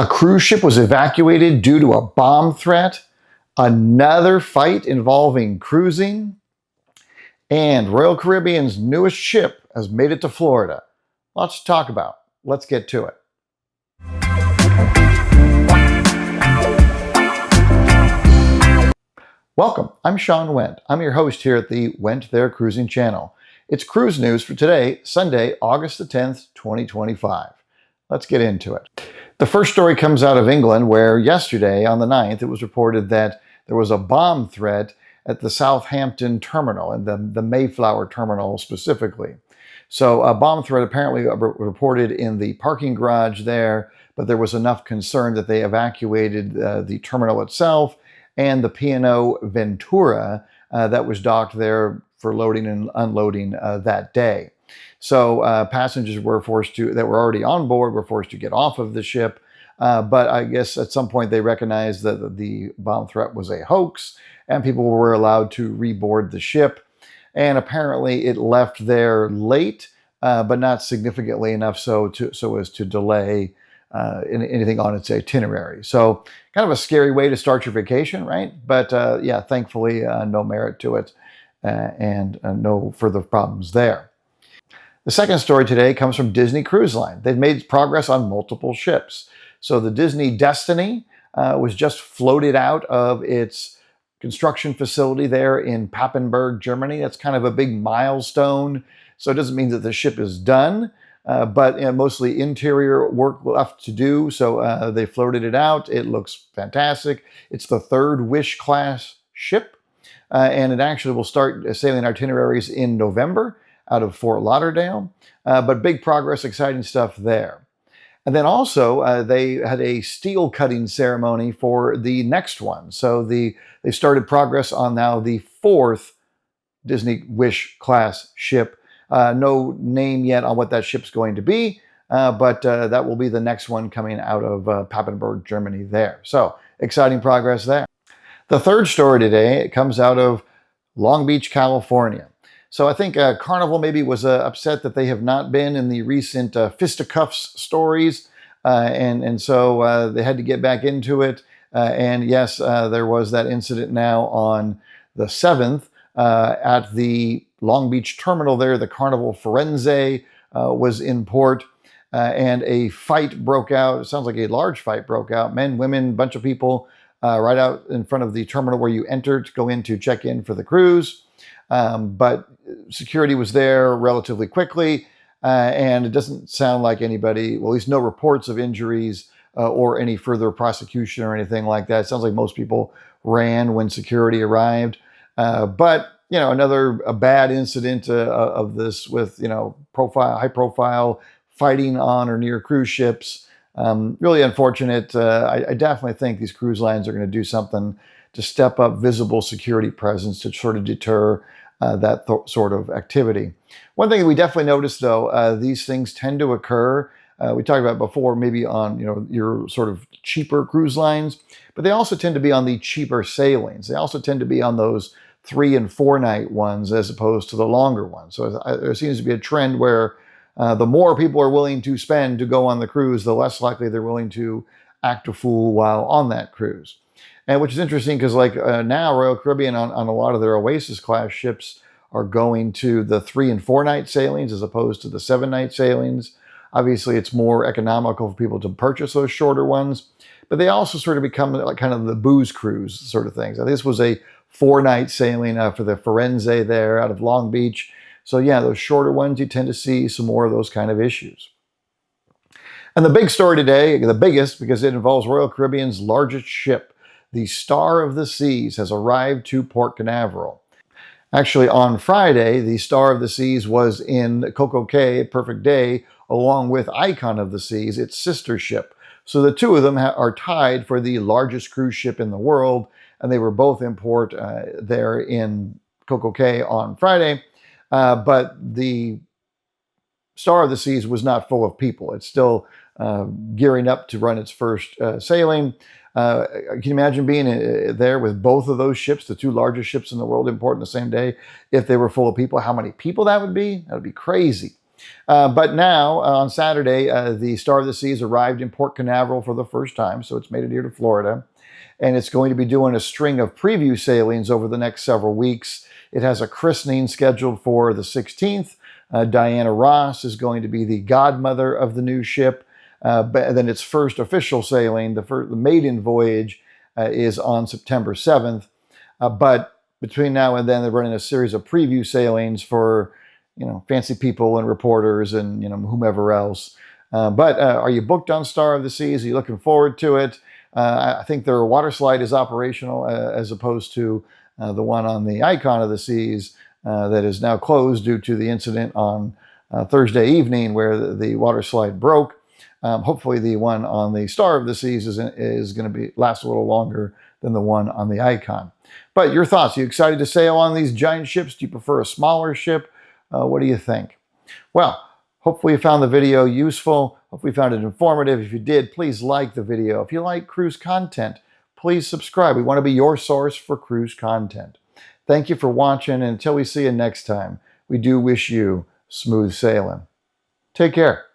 A cruise ship was evacuated due to a bomb threat. Another fight involving cruising. And Royal Caribbean's newest ship has made it to Florida. Lots to talk about. Let's get to it. Welcome, I'm Sean Whent. I'm your host here at the Whent There Cruising Channel. It's cruise news for today, Sunday, August the 10th, 2025. Let's get into it. The first story comes out of England, where yesterday on the 9th, it was reported that there was a bomb threat at the Southampton terminal, and the Mayflower terminal specifically. So a bomb threat apparently reported in the parking garage there, but there was enough concern that they evacuated the terminal itself and the P&O Ventura that was docked there for loading and unloading that day. So passengers that were already on board were forced to get off of the ship. But I guess at some point they recognized that the bomb threat was a hoax, and people were allowed to reboard the ship. And apparently it left there late, but not significantly enough so as to delay anything on its itinerary. So kind of a scary way to start your vacation, right? But yeah, thankfully no merit to it and no further problems there. The second story today comes from Disney Cruise Line. They've made progress on multiple ships. So the Disney Destiny was just floated out of its construction facility there in Papenburg, Germany. That's kind of a big milestone. So it doesn't mean that the ship is done, but mostly interior work left to do. So they floated it out. It looks fantastic. It's the third Wish class ship, and it actually will start sailing itineraries in November out of Fort Lauderdale. But big progress, exciting stuff there. And then also they had a steel cutting ceremony for the next one. So they started progress on now the fourth Disney Wish class ship. No name yet on what that ship's going to be, but that will be the next one coming out of Papenburg, Germany there. So exciting progress there. The third story today, it comes out of Long Beach, California. So I think Carnival maybe was upset that they have not been in the recent fisticuffs stories, and so they had to get back into it. And yes, there was that incident now on the 7th at the Long Beach terminal there. The Carnival Firenze was in port, and a fight broke out. It sounds like a large fight broke out. Men, women, bunch of people right out in front of the terminal where you enter to go in to check in for the cruise. But security was there relatively quickly, and it doesn't sound like anybody, well, at least no reports of injuries or any further prosecution or anything like that. It sounds like most people ran when security arrived. But, you know, a bad incident of this with, you know, high profile fighting on or near cruise ships. Really unfortunate. I definitely think these cruise lines are going to do something to step up visible security presence to sort of deter that sort of activity. One thing that we definitely noticed, though, these things tend to occur. We talked about before, maybe on your sort of cheaper cruise lines, but they also tend to be on the cheaper sailings. They also tend to be on those 3 and 4 night ones as opposed to the longer ones. So there seems to be a trend where the more people are willing to spend to go on the cruise, the less likely they're willing to act a fool while on that cruise. And which is interesting because now Royal Caribbean on a lot of their Oasis class ships are going to the 3 and 4 night sailings as opposed to the 7 night sailings. Obviously, it's more economical for people to purchase those shorter ones, but they also sort of become like kind of the booze cruise sort of things. This was a 4 night sailing for the Firenze there out of Long Beach. So yeah, those shorter ones, you tend to see some more of those kind of issues. And the big story today, the biggest, because it involves Royal Caribbean's largest ship, the Star of the Seas, has arrived to Port Canaveral. Actually, on Friday, the Star of the Seas was in Coco Cay, Perfect Day, along with Icon of the Seas, its sister ship. So the two of them are tied for the largest cruise ship in the world, and they were both in port there in Coco Cay on Friday. But the Star of the Seas was not full of people. It's still gearing up to run its first sailing. Can you imagine being there with both of those ships, the two largest ships in the world, in port on the same day? If they were full of people, how many people that would be? That would be crazy. But now, on Saturday, the Star of the Seas arrived in Port Canaveral for the first time, so it's made it here to Florida. And it's going to be doing a string of preview sailings over the next several weeks. It has a christening scheduled for the 16th. Diana Ross is going to be the godmother of the new ship. But then its first official sailing, the maiden voyage, is on September 7th. But between now and then, they're running a series of preview sailings for, fancy people and reporters and, whomever else. But are you booked on Star of the Seas? Are you looking forward to it? I think their water slide is operational as opposed to the one on the Icon of the Seas that is now closed due to the incident on Thursday evening where the water slide broke. Hopefully the one on the Star of the Seas is going to last a little longer than the one on the Icon. But your thoughts? Are you excited to sail on these giant ships? Do you prefer a smaller ship? What do you think? Well, hopefully you found the video useful. Hopefully you found it informative. If you did, please like the video. If you like cruise content, please subscribe. We want to be your source for cruise content. Thank you for watching, and until we see you next time, we do wish you smooth sailing. Take care.